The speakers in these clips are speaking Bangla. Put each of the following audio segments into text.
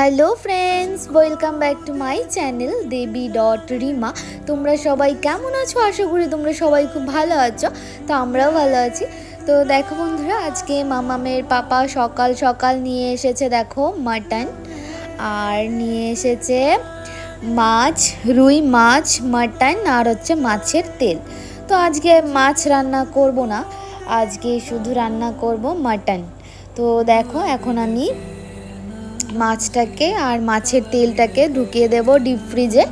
Hello friends, welcome back to my channel দেবী.রিমা। তোমরা সবাই কেমন আছো? আশা করি তোমরা সবাই খুব ভালো আছো। তো আমরাও ভালো আছি। তো দেখো বন্ধুরা, আজকে মামামের পাপা সকাল সকাল নিয়ে এসেছে দেখো মাটন, আর নিয়ে এসেছে মাছ, রুই মাছ, মাটন, আর হচ্ছে মাছের তেল। তো আজকে মাছ রান্না করব না, আজকে শুধু রান্না করব মাটন। তো দেখো এখন আমি মাছটাকে আর মাছের তেলটাকে ঢুকিয়ে দেব ডিপ ফ্রিজে,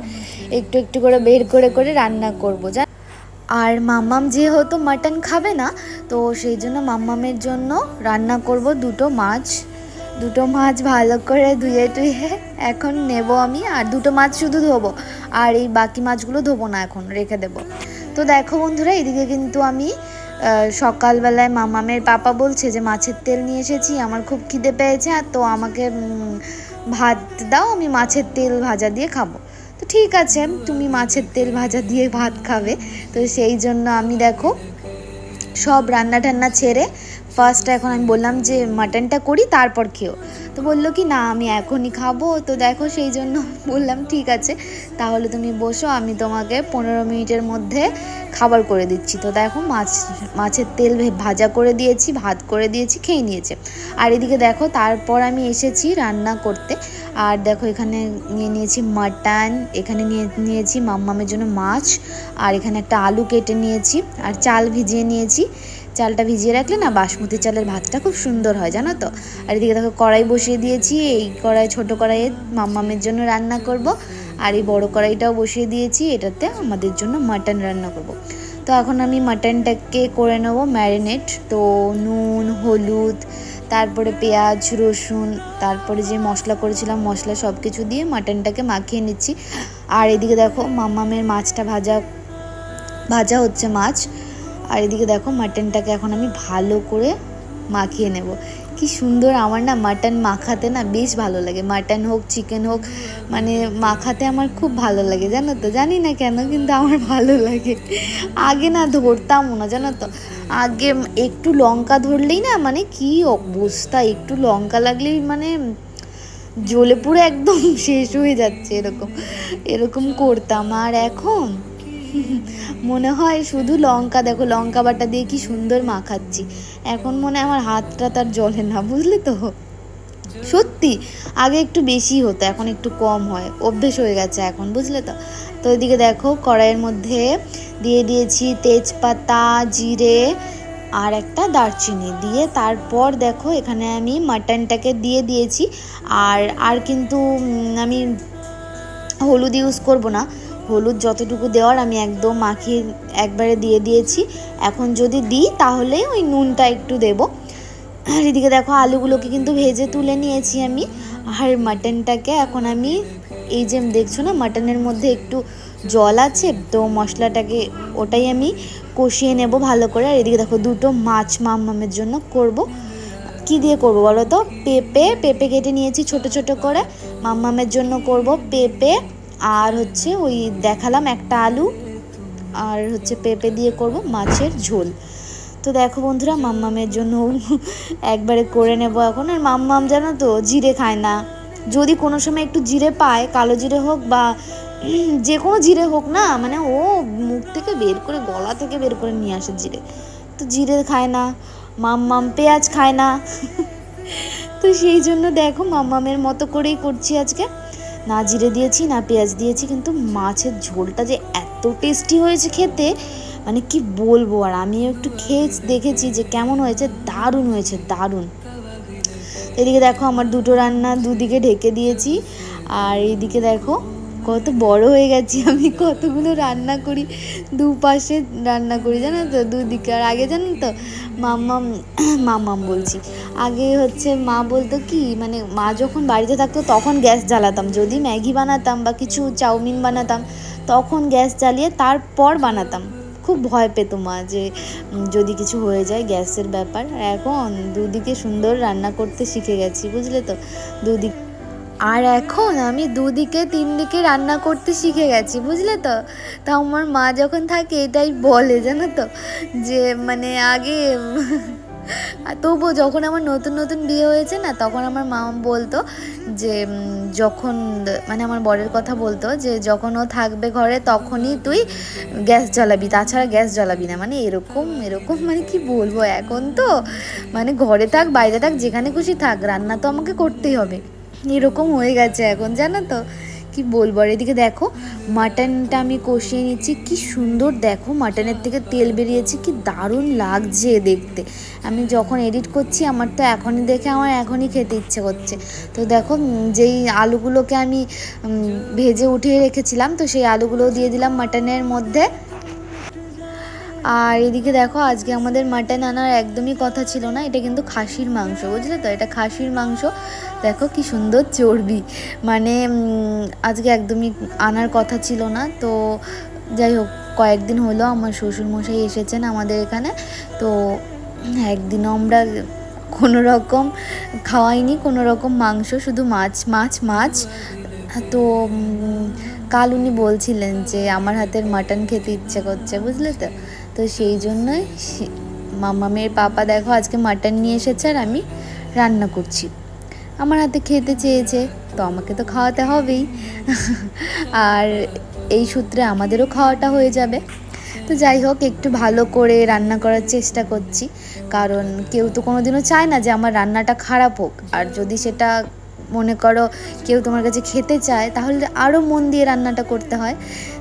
একটু একটু করে বের করে করে রান্না করব। আর মাম্মাম যেহেতু মাটন খাবে না, তো সেই জন্য মাম্মামের জন্য রান্না করব দুটো মাছ ভালো করে ধুয়ে এখন নেব আমি। আর দুটো মাছ শুধু ধোবো, আর এই বাকি মাছগুলো ধোবো না, এখন রেখে দেব। তো দেখো বন্ধুরা, এদিকে কিন্তু আমি সকালবেলায় মামামের পাপা বলছে যে মাছের তেল নিয়ে এসেছি, আমার খুব খিদে পেয়েছে, আর তো আমাকে ভাত দাও, আমি মাছের তেল ভাজা দিয়ে খাবো। তো ঠিক আছে, তুমি মাছের তেল ভাজা দিয়ে ভাত খাবে, তো সেই জন্য আমি দেখো সব রান্না টান্না ছেড়ে ফার্স্ট এখন আমি বললাম যে মাটনটা করি, তারপর খেও। তো বললো কি না, আমি এখনই খাবো। তো দেখো সেই জন্য বললাম ঠিক আছে, তাহলে তুমি বসো, আমি তোমাকে 15 মিনিটের মধ্যে খাবার করে দিচ্ছি। তো দেখো মাছের তেল ভাজা করে দিয়েছি, ভাত করে দিয়েছি, খেয়ে নিয়েছে। আর এদিকে দেখো তারপর আমি এসেছি রান্না করতে। আর দেখো এখানে নিয়ে নিয়েছি মাটন, এখানে নিয়েছি মাম্মামের জন্য মাছ, আর এখানে একটা আলু কেটে নিয়েছি, আর চাল ভিজিয়ে নিয়েছি। চালটা ভিজিয়ে রাখলে না বাসমতি চালের ভাতটা খুব সুন্দর হয়, জানো তো। আর এদিকে দেখো কড়াই বসিয়ে দিয়েছি, এই ছোটো কড়াইয়ে মাম্মামের জন্য রান্না করব, আর এই বড় কড়াইটাও বসিয়ে দিয়েছি, এটাতে আমাদের জন্য মাটন রান্না করব। তো এখন আমি মাটনটাকে করে নেব ম্যারিনেট। তো নুন, হলুদ, তারপরে পেঁয়াজ, রসুন, তারপরে যে মশলা করেছিলাম মশলা সব কিছু দিয়ে মাটনটাকে মাখিয়ে নিচ্ছি। আর এদিকে দেখো মাম্মামের মাছটা ভাজা হচ্ছে মাছ। আর এদিকে দেখো মাটনটাকে এখন আমি ভালো করে মাখিয়ে নেব। কি সুন্দর, আমার না মাটন মাখাতে না বেশ ভালো লাগে। মাটন হোক, চিকেন হোক, মানে মাখাতে আমার খুব ভালো লাগে, জানো তো। জানি না কেন, কিন্তু আমার ভালো লাগে। আগে না ধরতামও না, জানো তো। আগে একটু লঙ্কা ধরলেই না, মানে কি অবস্থা, একটু লঙ্কা লাগলেই মানে জ্বলে পুড়ে একদম শেষ হয়ে যাচ্ছে, এরকম করতাম। আর এখন মনে হয় শুধু লঙ্কা, দেখো লঙ্কা বাটা দিয়ে কি সুন্দর মাখাচ্ছি। এখন মনে হয় আমার হাতটা তার জ্বলে না, বুঝলে তো। সত্যি আগে একটু বেশি হতো, এখন একটু কম হয়, অভ্যেস হয়ে গেছে এখন, বুঝলে তো। তো এদিকে দেখো কড়াইয়ের মধ্যে দিয়ে দিয়েছি তেজপাতা, জিরে, আর একটা দারচিনি দিয়ে, তারপর দেখো এখানে আমি মাটনটাকে দিয়ে দিয়েছি। আর কিন্তু আমি হলুদ ইউজ করব না, হলুদ যতটুকু দেওয়ার আমি একদম মাখিয়ে একবারে দিয়ে দিয়েছি। এখন যদি দিই তাহলে ওই নুনটা একটু দেব। আর এদিকে দেখো আলুগুলোকে কিন্তু ভেজে তুলে নিয়েছি আমি। আর মাটনটাকে এখন আমি, এই যে দেখছো না মাটনের মধ্যে একটু জল আছে, তো মশলাটাকে ওটাই আমি কষিয়ে নেব ভালো করে। আর এদিকে দেখো দুটো মাছ মাম্মামের জন্য করব। কি দিয়ে করব বলো তো? পেঁপে কেটে নিয়েছি ছোট ছোট করে, মাম্মামের জন্য করব পেঁপে, আর হচ্ছে ওই দেখালাম একটা আলু, আর হচ্ছে পেঁপে দিয়ে করব মাছের ঝোল। তো দেখো বন্ধুরা, মাম্মামের জন্য একবারে করে নেব এখন। আর মাম্মাম জানো তো জিরে খায় না, যদি কোনো সময় একটু জিরে পায়, কালো জিরে হোক বা যে কোনো জিরে হোক না, মানে ও মুখ থেকে বের করে, গলা থেকে বের করে নিয়ে আসে জিরে। তো জিরে খায় না মাম্মাম, পেঁয়াজ খায় না। তো সেই জন্য দেখো মাম্মামের মতো করেই করছি আজকে, না জিরে দিয়েছি না পেঁয়াজ দিয়েছি, কিন্তু মাছের ঝোলটা যে এত টেস্টি হয়েছে খেতে, মানে কি বলবো। আর আমিও একটু খেয়ে দেখেছি যে কেমন হয়েছে, দারুণ হয়েছে, দারুণ। এদিকে দেখো আমার দুটো রান্না দুদিকে ঢেকে দিয়েছি। আর এইদিকে দেখো কত বড় হয়ে গেছি আমি, কতগুলো রান্না করি, দুপাশে রান্না করি, জানো তো, দুদিকে। আর আগে জানো তো মাম্মাম বলছি, আগে হচ্ছে মা বলতো কি, মানে মা যখন বাড়িতে থাকতো তখন গ্যাস জ্বালাতাম, যদি ম্যাগি বানাতাম বা কিছু চাউমিন বানাতাম তখন গ্যাস জ্বালিয়ে তারপর বানাতাম। খুব ভয় পেত মা যে যদি কিছু হয়ে যায় গ্যাসের ব্যাপার। এখন দুদিকে সুন্দর রান্না করতে শিখে গেছি, বুঝলে তো, দুদিকে। আর এখন আমি দুদিকে 3 দিকে রান্না করতে শিখে গেছি, বুঝলে তো। তা আমার মা যখন থাকে এটাই বলে, জানো তো, যে মানে আগে তবুও যখন আমার নতুন নতুন বিয়ে হয়েছে না, তখন আমার মা বলতো যে যখন মানে আমার বরের কথা বলতো যে যখন ও থাকবে ঘরে তখনই তুই গ্যাস জ্বালাবি, তাছাড়া গ্যাস জ্বালাবি না। মানে এরকম এরকম মানে কি বলবো, এখন তো মানে ঘরে থাক বাইরে থাক যেখানে খুশি থাক, রান্না তো আমাকে করতেই হবে, এরকম হয়ে গেছে এখন, জানো তো কি বলবো। আর এদিকে দেখো মাটনটা আমি কষিয়ে নিচ্ছি, কি সুন্দর দেখো মাটনের থেকে তেল বেরিয়েছে, কি দারুণ লাগছে দেখতে। আমি যখন এডিট করছি আমার তো এখনই দেখে আমার এখনই খেতে ইচ্ছে করছে। তো দেখো যেই আলুগুলোকে আমি ভেজে উঠিয়ে রেখেছিলাম, তো সেই আলুগুলো দিয়ে দিলাম মাটনের মধ্যে। আর এদিকে দেখো আজকে আমাদের মাটন আনার একদমই কথা ছিল না, এটা কিন্তু খাসির মাংস, বুঝলে তো, এটা খাসির মাংস। দেখো কি সুন্দর চর্বি, মানে আজকে একদমই আনার কথা ছিল না। তো যাই হোক, কয়েকদিন হলো আমার শ্বশুরমশাই এসেছেন আমাদের এখানে, তো একদিনও আমরা কোনো রকম খাওয়াইনি কোনো রকম মাংস, শুধু মাছ মাছ মাছ। তো কাল উনি বলছিলেন যে আমার হাতের মাটন খেতে ইচ্ছে করছে, বুঝলে তো। তো সেই জন্যই মামামের পাপা দেখো আজকে মাটন নিয়ে এসেছে আর আমি রান্না করছি। আমার হাতে খেতে চেয়েছে, তো আমাকে তো খাওয়াতে হবেই, আর এই সূত্রে আমাদেরও খাওয়াটা হয়ে যাবে। তো যাই হোক, একটু ভালো করে রান্না করার চেষ্টা করছি, কারণ কেউ তো কোনোদিনও চায় না যে আমার রান্নাটা খারাপ হোক। আর যদি সেটা মনে করো কেউ তোমার কাছে খেতে চায়, তাহলে আরও মন দিয়ে রান্নাটা করতে হয়।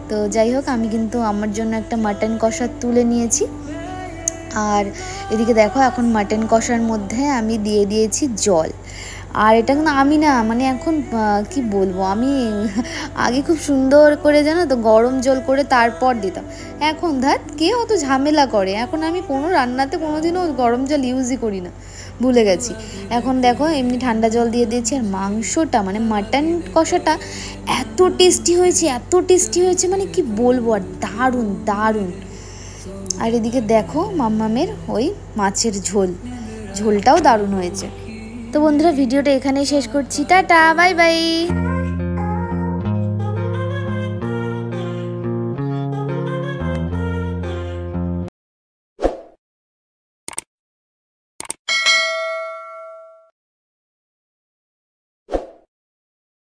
তো যাই হোক, আমি কিন্তু আমার জন্য একটা মাটন কষা তুলে নিয়েছি। আর এদিকে দেখো এখন মাটন কষার মধ্যে আমি দিয়ে দিয়েছি জল। আর এটা কিন্তু আমি না মানে এখন কি বলবো, আমি আগে খুব সুন্দর করে জানো তো গরম জল করে তারপর দিতাম, এখন ধাত কে অত ঝামেলা করে, এখন আমি কোনো রান্নাতে কোনোদিনও গরম জল ইউজই করি না, ভুলে গেছি। এখন দেখো এমনি ঠান্ডা জল দিয়ে দিয়েছি। আর মাংসটা মানে মাটন কষাটা এত টেস্টি হয়েছে, এত টেস্টি হয়েছে, মানে কি বলবো, আর দারুণ দারুণ। আর এদিকে দেখো মাম্মামের ওই মাছের ঝোলটাও দারুণ হয়েছে। তো বন্ধুরা ভিডিওটা এখানেই শেষ করছি, টাটা বাই বাই।